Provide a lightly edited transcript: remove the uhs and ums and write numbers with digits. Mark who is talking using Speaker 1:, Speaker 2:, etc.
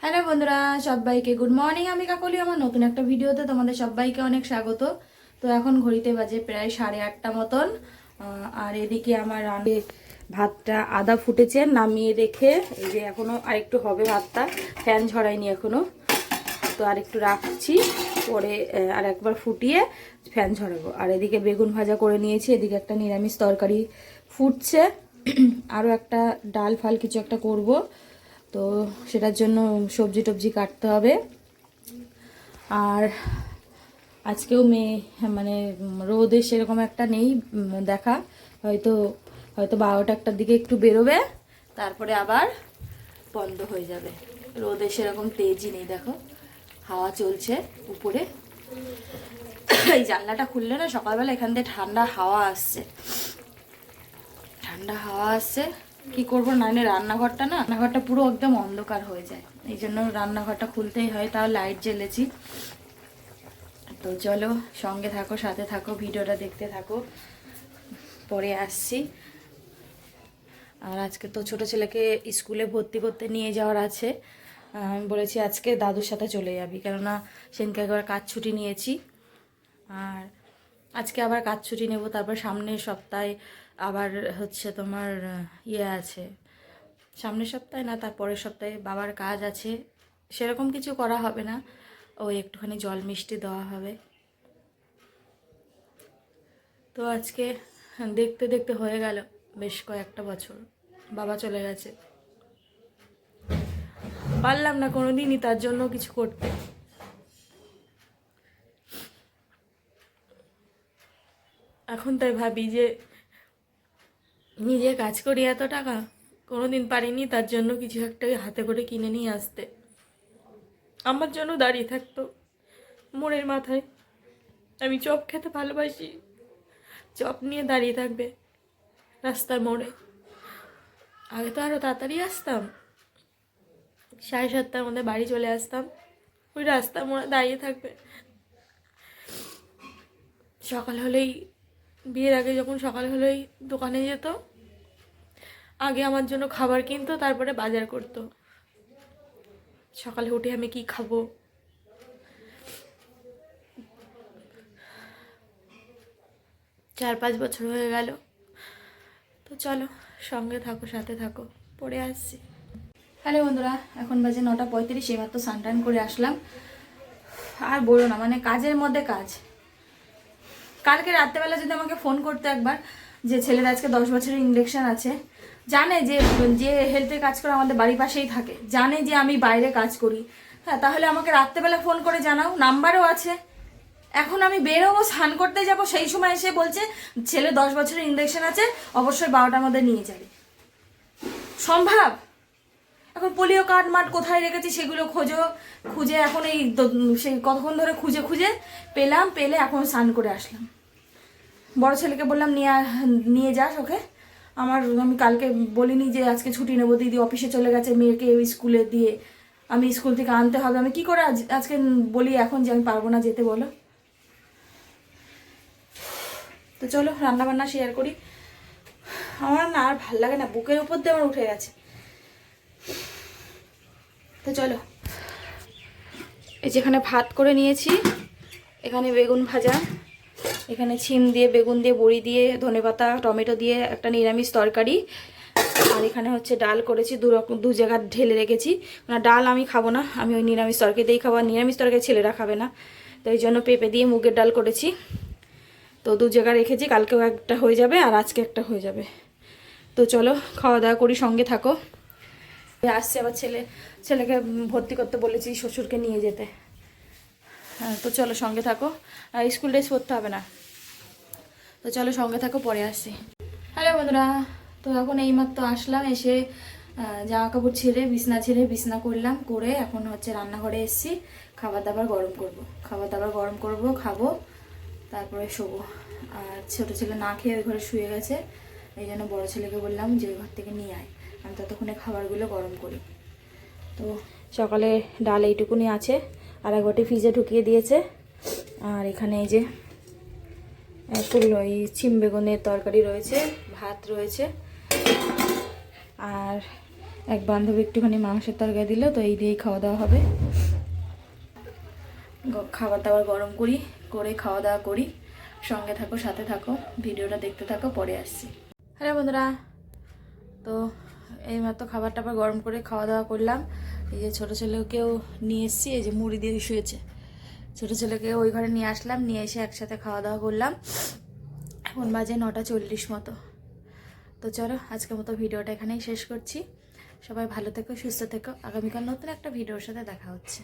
Speaker 1: Hello বন্ধুরা, সবাইকে good morning. আমি কাকলি, আমার নতুন একটা ভিডিওতে তোমাদের সবাইকে অনেক স্বাগত। তো এখন ঘড়িতে বাজে প্রায় 8:30 মতন। আর এদিকে আমার ভাতটা আদা ফুটেছে, নামিয়ে রেখে এই যে এখনো আরেকটু হবে ভাতটা, ফ্যান ঝরাইনি এখনো, তো আরেকটু রাখছি, পরে আর একবার ফুটিয়ে ফ্যান ঝরাবো। আর এদিকে বেগুন ভাজা করে নিয়েছি, এদিকে একটা নিরামিষ তরকারি ফুটছে, আরও একটা ডাল ফাল কিছু একটা করব, তো সেটার জন্য সবজি টবজি কাটতে হবে। আর আজকেও মানে রোদে সেরকম একটা নেই দেখা, হয়তো হয়তো 12টা-1টার দিকে একটু বেরোবে, তারপরে আবার বন্ধ হয়ে যাবে। রোদে সেরকম তেজই নেই, দেখো হাওয়া চলছে উপরে। এই জানলাটা খুললে না সকালবেলা এখান থেকে ঠান্ডা হাওয়া আসছে, ঠান্ডা হাওয়া আসছে। কি করবো, নাইলে রান্নাঘরটা পুরো একদম অন্ধকার হয়ে যায়, এই জন্য রান্নাঘরটা খুলতেই হয়, তাও লাইট জ্বেলেছি। তো চলো সঙ্গে থাকো, সাথে থাকো, ভিডিওটা দেখতে থাকো, পরে আসছি। আর আজকে তো ছোট ছেলেকে স্কুলে ভর্তি করতে নিয়ে যাওয়ার আছে। আমি বলেছি আজকে দাদুর সাথে চলে যাবি, কেননা সেদিনকে একবার কাজ ছুটি নিয়েছি, আর আজকে আবার কাজ ছুটি নেব। তারপর সামনের সপ্তাহে আবার হচ্ছে তোমার আছে, সামনের সপ্তাহে না তার পরের সপ্তাহে বাবার কাজ আছে, সেরকম কিছু করা হবে না, ওই একটুখানি জল মিষ্টি দেওয়া হবে। তো আজকে দেখতে দেখতে হয়ে গেল বেশ কয়েকটা বছর, বাবা চলে গেছে, পারলাম না কোনোদিনই তার জন্য কিছু করতে। এখন তাই ভাবি যে নিজে কাজ করি, এত টাকা কোনোদিন পারিনি তার জন্য কিছু একটা হাতে করে কিনে নিয়ে আসতে, আমার জন্য দাঁড়িয়ে থাকতো মোড়ের মাথায়। আমি চপ খেতে ভালোবাসি, চপ নিয়ে দাঁড়িয়ে থাকবে রাস্তার মোড়ে। আগে তো আরও তাড়াতাড়ি আসতাম, 7:30টার মধ্যে বাড়ি চলে আসতাম, ওই রাস্তার মোড়ে দাঁড়িয়ে থাকবে। সকাল হলেই, বিয়ের আগে যখন সকাল হলেই দোকানে যেত, আগে আমার জন্য খাবার কিনতো, তারপরে বাজার করতো। সকালে উঠে আমি কি খাবো, 4-5 বছর হয়ে গেল। তো চলো সঙ্গে থাকো, সাথে থাকো, পরে আসছি। হ্যালো বন্ধুরা, এখন বাজে 9:35, এইমাত্র স্নান টান করে আসলাম। আর বলো না, মানে কাজের মধ্যে কাজ। কালকে রাত্রেবেলা যদি আমাকে ফোন করতে একবার, যে ছেলের আজকে 10 বছরের ইঞ্জেকশন আছে, জানে যে যে হেলথের কাজ করে আমাদের বাড়ির পাশেই থাকে, জানে যে আমি বাইরে কাজ করি, হ্যাঁ, তাহলে আমাকে রাত্রেবেলা ফোন করে জানাও, নাম্বারও আছে। এখন আমি বেরোবো, স্নান করতে যাব, সেই সময় এসে বলছে ছেলে 10 বছরের ইঞ্জেকশন আছে, অবশ্যই 12টার মধ্যে নিয়ে যাবে। সম্ভব? এখন পোলিও কার্ড মাঠ কোথায় রেখেছি সেগুলো খুঁজে এখন এই সেই কতক্ষণ ধরে খুঁজে খুঁজে পেলে এখন স্নান করে আসলাম। বড় ছেলেকে বললাম নিয়ে যাস ওকে। আমি কালকে বলিনি যে আজকে ছুটি নেবো, দিদি অফিসে চলে গেছে, মেয়েকে স্কুলে দিয়ে আমি স্কুল থেকে আনতে হবে, আমি কি করে আজকে বলি এখন যে আমি পারবো না যেতে, বলো। তো চলো রান্না বান্না শেয়ার করি। আমার না আর ভাল লাগে না, বুকের উপর দিয়ে আমার উঠে গেছে। তো চলো, এই যেখানে ভাত করে নিয়েছি, এখানে বেগুন ভাজা, এখানে ছিম দিয়ে, বেগুন দিয়ে, বড়ি দিয়ে, ধনেপাতা টমেটো দিয়ে একটা নিরামিষ তরকারি, আর এখানে হচ্ছে ডাল করেছি, দু জায়গা ঢেলে রেখেছি। না, ডাল আমি খাবো না, আমি ওই নিরামিষ তরকারিতেই খাবো, আর নিরামিষ তরকারি ছেলেরা খাবে না, তো এই জন্য পেঁপে দিয়ে মুগের ডাল করেছি। তো 2 জায়গা রেখেছি, কালকেও একটা হয়ে যাবে আর আজকে একটা হয়ে যাবে। তো চলো খাওয়া দাওয়া করি, সঙ্গে থাকো। আসছে আবার ছেলেকে ভর্তি করতে বলেছি, শ্বশুরকে নিয়ে যেতে। হ্যাঁ, তো চলো সঙ্গে থাকো, স্কুল ড্রেস পরতে হবে না। তো চলো সঙ্গে থাকো, পরে আসছি। হ্যালো বন্ধুরা, তো এখন এইমাত্র আসলাম, এসে জামা কাপড় ছেড়ে বিছনা করলাম, করে এখন হচ্ছে রান্নাঘরে এসেছি, খাবার দাবার গরম করব, খাবো, তারপরে শোবো। আর ছোটো ছেলে না খেয়ে ওই ঘরে শুয়ে গেছে, এই জন্য বড়ো ছেলেকে বললাম যে ওই ঘর থেকে নিয়ে আয়, আমি ততক্ষণে খাবারগুলো গরম করি। তো সকালে ডাল এইটুকুনি আছে, আর এক বাটি ফ্রিজে ঢুকিয়ে দিয়েছে। আর এখানে এই যে ওই ছিম বেগুনের তরকারি রয়েছে, ভাত রয়েছে, আর এক বান্ধবী একটুখানি মাংসের তরকারি দিল, তো এই দিয়েই খাওয়া দাওয়া হবে। খাবার দাবার গরম করি, করে খাওয়া দাওয়া করি। সঙ্গে থাকো, সাথে থাকো, ভিডিওটা দেখতে থাকো, পরে আসছি। হ্যালো বন্ধুরা, তো এইমাত্র খাবার টাবার গরম করে খাওয়া দাওয়া করলাম। এই যে ছোটো ছেলেকেও নিয়ে এসেছি, এই যে মুড়ি দিয়ে শুয়েছে। ছোটো ছেলেকে ওই ঘরে নিয়ে আসলাম, নিয়ে এসে একসাথে খাওয়া দাওয়া করলাম। এখন বাজে 9:40 মতো। তো চলো আজকের মতো ভিডিওটা এখানেই শেষ করছি। সবাই ভালো থেকো, সুস্থ থেকো। আগামীকাল নতুন একটা ভিডিওর সাথে দেখা হচ্ছে।